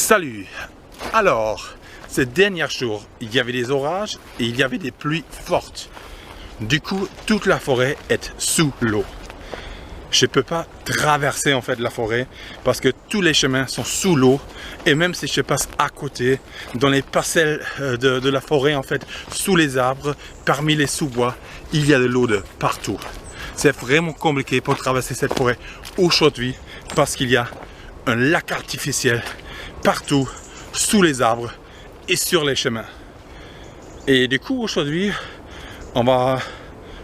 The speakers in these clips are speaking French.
Salut! Alors, ces derniers jours, il y avait des orages et il y avait des pluies fortes. Du coup, toute la forêt est sous l'eau. Je ne peux pas traverser en fait la forêt parce que tous les chemins sont sous l'eau. Et même si je passe à côté, dans les parcelles de la forêt en fait, sous les arbres, parmi les sous-bois, il y a de l'eau de partout. C'est vraiment compliqué pour traverser cette forêt aujourd'hui parce qu'il y a un lac artificiel partout, sous les arbres et sur les chemins. Et du coup aujourd'hui, on va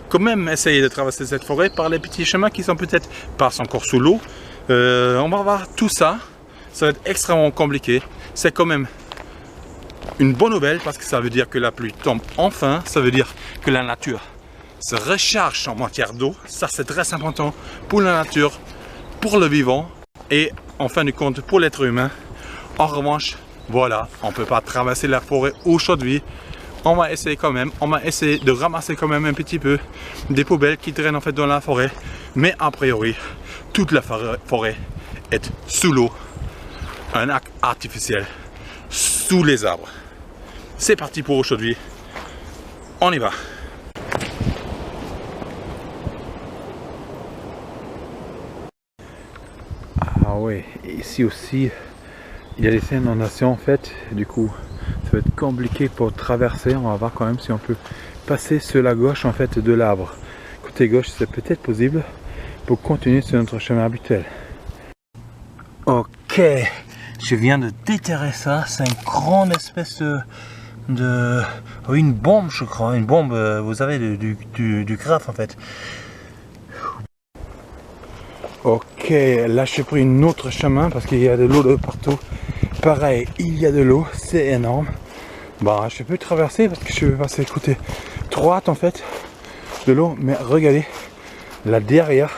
quand même essayer de traverser cette forêt par les petits chemins qui sont peut-être pas encore sous l'eau. On va voir tout ça. Ça va être extrêmement compliqué. C'est quand même une bonne nouvelle parce que ça veut dire que la pluie tombe enfin. Ça veut dire que la nature se recharge en matière d'eau. Ça c'est très important pour la nature, pour le vivant et en fin de compte pour l'être humain. En revanche, voilà, on ne peut pas traverser la forêt aujourd'hui. On va essayer quand même, on va essayer de ramasser quand même un petit peu des poubelles qui traînent en fait dans la forêt. Mais a priori, toute la forêt est sous l'eau. Un lac artificiel sous les arbres. C'est parti pour aujourd'hui. On y va. Ah oui, ici aussi, il y a des inondations en fait. Du coup, ça va être compliqué pour traverser. On va voir quand même si on peut passer sur la gauche en fait de l'arbre. Côté gauche, c'est peut-être possible pour continuer sur notre chemin habituel. Ok, je viens de déterrer ça. C'est une grande espèce de oui, une bombe, je crois. Une bombe, vous savez, du graphe en fait. Ok, là j'ai pris un autre chemin parce qu'il y a de l'eau de partout. Pareil, il y a de l'eau, c'est énorme. Bah, je peux traverser parce que je vais passer côté droite en fait de l'eau. Mais regardez, là derrière,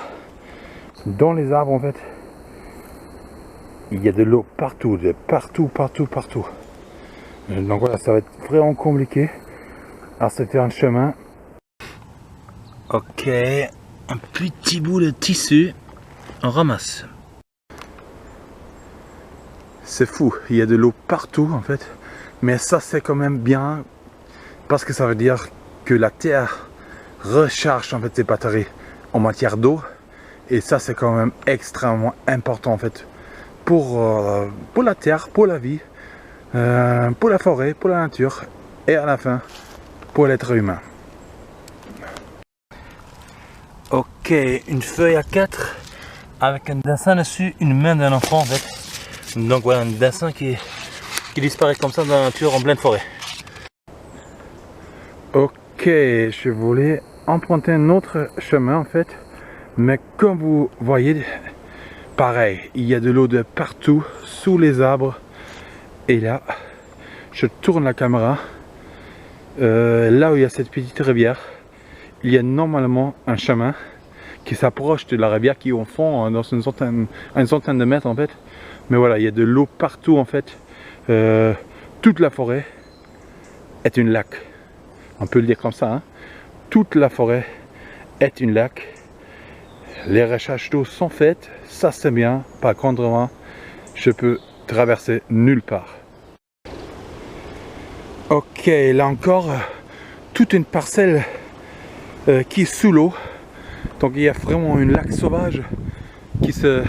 dans les arbres en fait, il y a de l'eau partout, partout. Donc voilà, ça va être vraiment compliqué à se faire un chemin. Ok, un petit bout de tissu, on ramasse. C'est fou, il y a de l'eau partout en fait. Mais ça c'est quand même bien parce que ça veut dire que la terre recharge en fait ses batteries en matière d'eau. Et ça c'est quand même extrêmement important en fait pour la terre, pour la vie, pour la forêt, pour la nature et à la fin pour l'être humain. Ok, une feuille à 4 avec un dessin dessus, une main d'un enfant en fait. Donc voilà, un dessin qui disparaît comme ça dans la nature en pleine forêt. Ok, je voulais emprunter un autre chemin en fait. Mais comme vous voyez, pareil, il y a de l'eau de partout, sous les arbres. Et là, je tourne la caméra. Là où il y a cette petite rivière, il y a normalement un chemin qui s'approche de la rivière qui est au fond dans une centaine de mètres en fait. Mais voilà, il y a de l'eau partout en fait. Toute la forêt est une lac. On peut le dire comme ça. Hein. Toute la forêt est une lac. Les recharges d'eau sont faites. Ça c'est bien. Par contre, moi, je peux traverser nulle part. Ok, là encore, toute une parcelle qui est sous l'eau. Donc il y a vraiment une lac sauvage qui se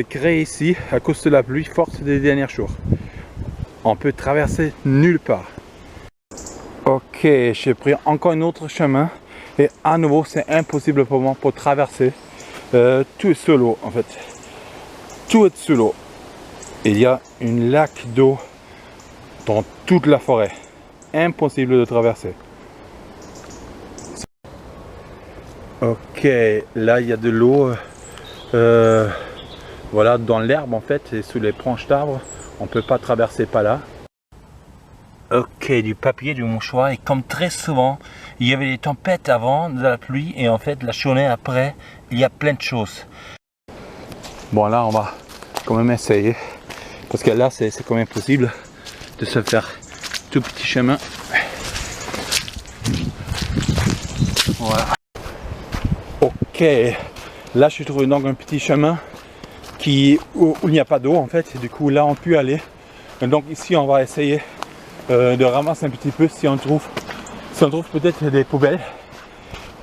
crée ici à cause de la pluie forte des derniers jours. On peut traverser nulle part. Ok, j'ai pris encore un autre chemin et à nouveau c'est impossible pour moi pour traverser. Tout est sous l'eau en fait. Tout est sous l'eau. Il y a une lac d'eau dans toute la forêt. Impossible de traverser. Ok, là il y a de l'eau. Voilà, dans l'herbe en fait, et sous les branches d'arbres, on ne peut pas traverser par là. Ok, du papier, du mouchoir, et comme très souvent, il y avait des tempêtes avant de la pluie, et en fait, la journée après, il y a plein de choses. Bon, là, on va quand même essayer, parce que là, c'est quand même possible de se faire tout petit chemin. Voilà. Ok, là, je trouve donc un petit chemin où il n'y a pas d'eau en fait, et du coup là on peut aller. Et donc ici on va essayer de ramasser un petit peu si on trouve peut-être des poubelles.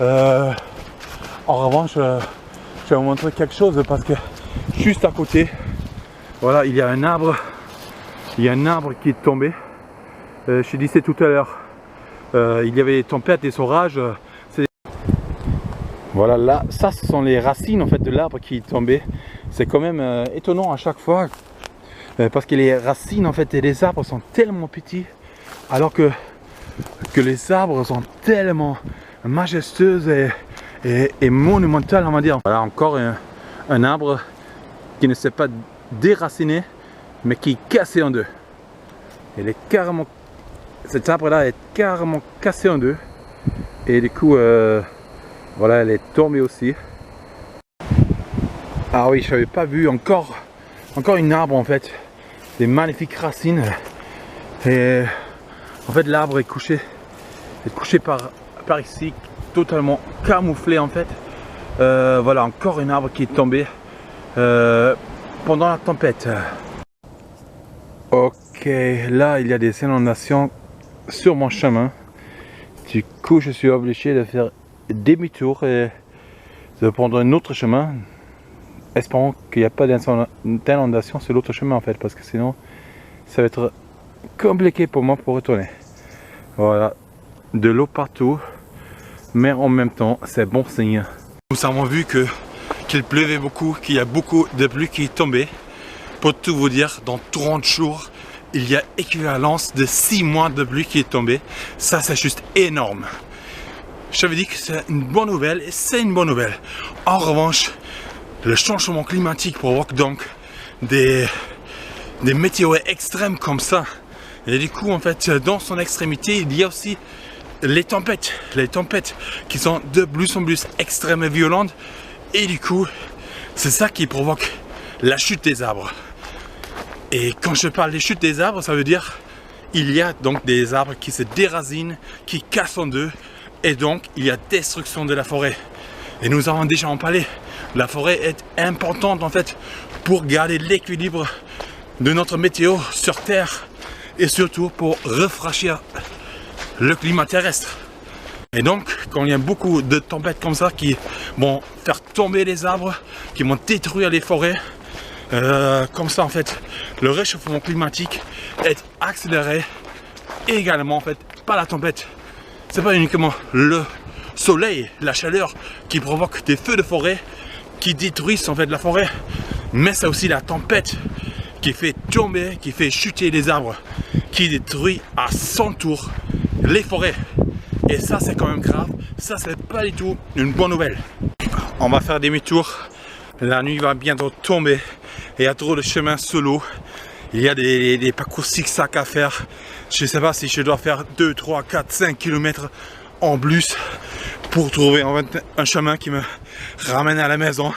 En revanche, je vais vous montrer quelque chose parce que juste à côté, voilà, il y a un arbre qui est tombé. Je disais tout à l'heure, il y avait des tempêtes, des orages. Voilà, là, ça ce sont les racines en fait de l'arbre qui est tombé. C'est quand même étonnant à chaque fois parce que les racines en fait et les arbres sont tellement petits alors que les arbres sont tellement majestueux et monumentaux, on va dire. Voilà encore un arbre qui ne s'est pas déraciné mais qui est cassé en deux. Cet arbre là est carrément cassé en deux et du coup voilà, elle est tombée aussi. Ah oui, je n'avais pas vu encore une arbre en fait, des magnifiques racines. Et en fait l'arbre est couché par ici, totalement camouflé en fait. Voilà, encore une arbre qui est tombé pendant la tempête. Ok, là il y a des inondations sur mon chemin. Du coup je suis obligé de faire demi-tour et de prendre un autre chemin, espérant qu'il n'y a pas d'inondation sur l'autre chemin en fait, parce que sinon ça va être compliqué pour moi pour retourner. Voilà, de l'eau partout, mais en même temps c'est bon signe. Nous avons vu qu'il pleuvait beaucoup, qu'il y a beaucoup de pluie qui est tombée. Pour tout vous dire, dans 30 jours il y a équivalence de 6 mois de pluie qui est tombée. Ça c'est juste énorme. Je t'avais dit que c'est une bonne nouvelle et c'est une bonne nouvelle. En revanche, le changement climatique provoque donc des météos extrêmes comme ça. Et du coup, en fait, dans son extrémité, il y a aussi les tempêtes qui sont de plus en plus extrêmes et violentes. Et du coup, c'est ça qui provoque la chute des arbres. Et quand je parle des chutes des arbres, ça veut dire il y a donc des arbres qui se déracinent, qui cassent en deux. Et donc, il y a destruction de la forêt. Et nous avons déjà en parlé. La forêt est importante en fait pour garder l'équilibre de notre météo sur Terre et surtout pour rafraîchir le climat terrestre. Et donc, quand il y a beaucoup de tempêtes comme ça qui vont faire tomber les arbres, qui vont détruire les forêts, comme ça en fait, le réchauffement climatique est accéléré également en fait par la tempête. C'est pas uniquement le soleil, la chaleur qui provoque des feux de forêt qui détruisent en fait la forêt, mais c'est aussi la tempête qui fait tomber, qui fait chuter les arbres, qui détruit à son tour les forêts. Et ça c'est quand même grave, ça c'est pas du tout une bonne nouvelle. On va faire demi-tour, la nuit va bientôt tomber et il y a trop de chemins sous l'eau. Il y a des parcours zigzag à faire. Je ne sais pas si je dois faire 2, 3, 4, 5 km en plus pour trouver en fait un chemin qui me ramène à la maison.